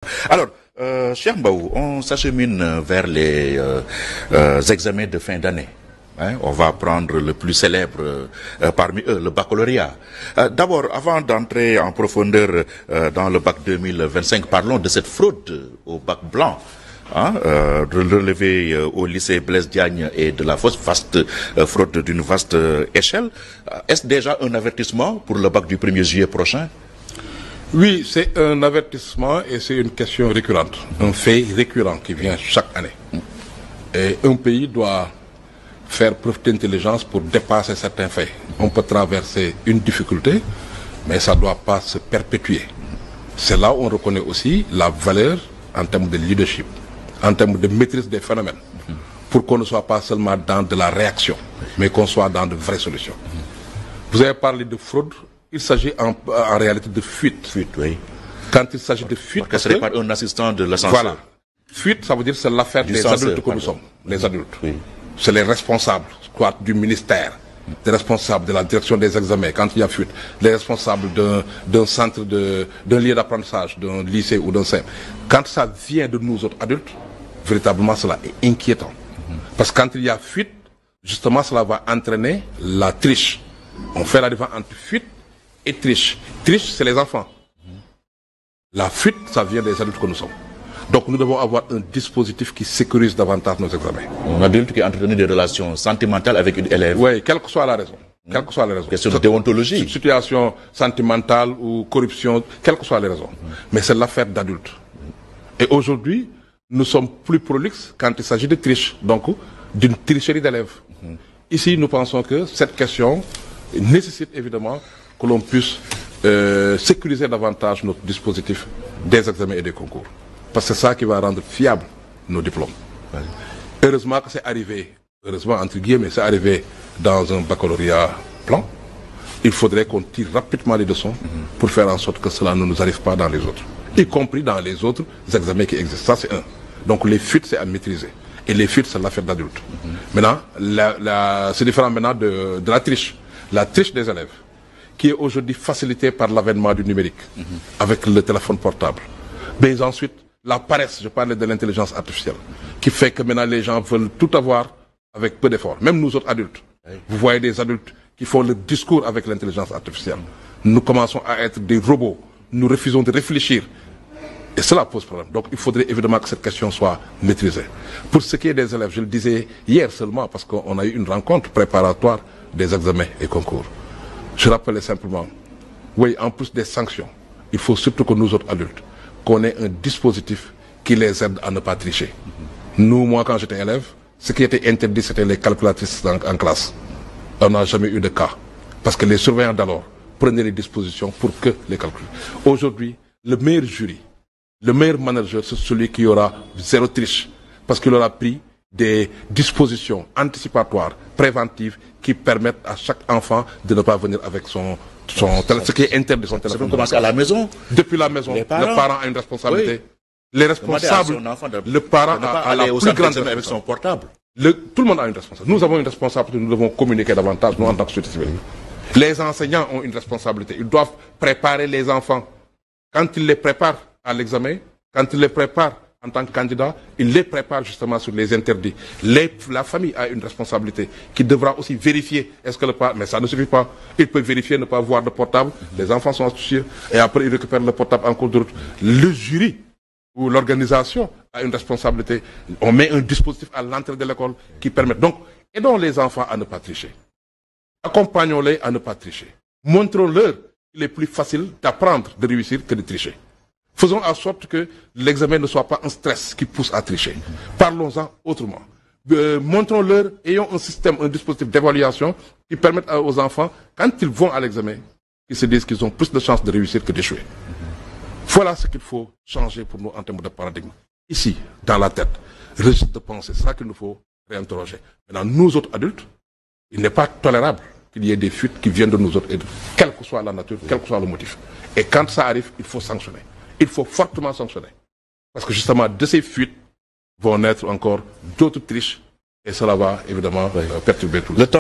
Alors, cher Mbaou, on s'achemine vers les examens de fin d'année. Hein, on va prendre le plus célèbre parmi eux, le baccalauréat. D'abord, avant d'entrer en profondeur dans le bac 2025, parlons de cette fraude au bac blanc. Hein, relevé au lycée Blaise Diagne et de la vaste fraude d'une vaste échelle. Est-ce déjà un avertissement pour le bac du 1er juillet prochain? Oui, c'est un avertissement et c'est une question récurrente, un fait récurrent qui vient chaque année. Et un pays doit faire preuve d'intelligence pour dépasser certains faits. On peut traverser une difficulté, mais ça ne doit pas se perpétuer. C'est là où on reconnaît aussi la valeur en termes de leadership, en termes de maîtrise des phénomènes, pour qu'on ne soit pas seulement dans de la réaction, mais qu'on soit dans de vraies solutions. Vous avez parlé de fraude. Il s'agit en réalité de fuite. Fuite, oui. Quand il s'agit de fuite... Parce que ce n'est pas un assistant de l'ascenseur. Voilà. Fuite, ça veut dire que c'est l'affaire des adultes que nous sommes. Les adultes. Oui. C'est les responsables, soit du ministère, des responsables de la direction des examens, quand il y a fuite, les responsables d'un centre, d'un lieu d'apprentissage, d'un lycée ou d'un CEM. Quand ça vient de nous autres adultes, véritablement cela est inquiétant. Parce que quand il y a fuite, justement cela va entraîner la triche. On fait la différence entre fuite et triche. Triche, c'est les enfants. La fuite, ça vient des adultes que nous sommes. Donc nous devons avoir un dispositif qui sécurise davantage nos examens. Un adulte qui a entretenu des relations sentimentales avec une élève. Oui, quelle que soit la raison. Quelle que soit la raison. Question de déontologie. Situation sentimentale ou corruption, quelles que soient les raisons. Mais c'est l'affaire d'adultes. Et aujourd'hui, nous sommes plus prolixes quand il s'agit de triche. Donc, d'une tricherie d'élèves. Ici, nous pensons que cette question nécessite évidemment que l'on puisse sécuriser davantage notre dispositif des examens et des concours. Parce que c'est ça qui va rendre fiables nos diplômes. Ouais. Heureusement que c'est arrivé, heureusement entre guillemets, c'est arrivé dans un baccalauréat blanc. Il faudrait qu'on tire rapidement les leçons pour faire en sorte que cela ne nous arrive pas dans les autres. Y compris dans les autres examens qui existent. Ça, c'est un. Donc les fuites, c'est à maîtriser. Et les fuites, c'est l'affaire d'adultes. Maintenant, c'est différent maintenant de la triche. La triche des élèves, qui est aujourd'hui facilitée par l'avènement du numérique, avec le téléphone portable. Mais ensuite, la paresse, je parlais de l'intelligence artificielle, qui fait que maintenant les gens veulent tout avoir avec peu d'efforts. Même nous autres adultes. Vous voyez des adultes qui font le discours avec l'intelligence artificielle. Nous commençons à être des robots. Nous refusons de réfléchir. Et cela pose problème. Donc il faudrait évidemment que cette question soit maîtrisée. Pour ce qui est des élèves, je le disais hier seulement, parce qu'on a eu une rencontre préparatoire des examens et concours. Je rappelais simplement, oui, en plus des sanctions, il faut surtout que nous autres adultes, qu'on ait un dispositif qui les aide à ne pas tricher. Nous, moi, quand j'étais élève, ce qui était interdit, c'était les calculatrices en classe. On n'a jamais eu de cas. Parce que les surveillants d'alors prenaient les dispositions pour que les calculs. Aujourd'hui, le meilleur jury, le meilleur manager, c'est celui qui aura zéro triche. Parce qu'il aura pris des dispositions anticipatoires, préventives, qui permettent à chaque enfant de ne pas venir avec ce qui est interdit, son téléphone. Ça peut commencer à la maison. Depuis la maison, le parent a une responsabilité. Oui. Les responsables, le parent a la plus grande avec son portable. Tout le monde a une responsabilité. Nous avons une responsabilité, nous devons communiquer davantage, nous en tant que société civile. Les enseignants ont une responsabilité. Ils doivent préparer les enfants. Quand ils les préparent à l'examen, quand ils les préparent en tant que candidat, il les prépare justement sur les interdits. La famille a une responsabilité qui devra aussi vérifier est-ce que le parent... Mais ça ne suffit pas. Il peut vérifier, ne pas voir de portable. Les enfants sont associés et après ils récupèrent le portable en cours de route. Le jury ou l'organisation a une responsabilité. On met un dispositif à l'entrée de l'école qui permet... Donc, aidons les enfants à ne pas tricher. Accompagnons-les à ne pas tricher. Montrons-leur qu'il est plus facile d'apprendre, de réussir que de tricher. Faisons en sorte que l'examen ne soit pas un stress qui pousse à tricher. Parlons-en autrement. Montrons-leur, ayons un système, un dispositif d'évaluation qui permette aux enfants, quand ils vont à l'examen, qu'ils se disent qu'ils ont plus de chances de réussir que d'échouer. Voilà ce qu'il faut changer pour nous en termes de paradigme. Ici, dans la tête, registre de pensée, c'est ça qu'il nous faut réinterroger. Maintenant, nous autres adultes, il n'est pas tolérable qu'il y ait des fuites qui viennent de nous autres, quelle que soit la nature, quel que soit le motif. Et quand ça arrive, il faut sanctionner. Il faut fortement sanctionner. Parce que justement, de ces fuites vont naître encore d'autres triches. Et cela va évidemment perturber tout le temps.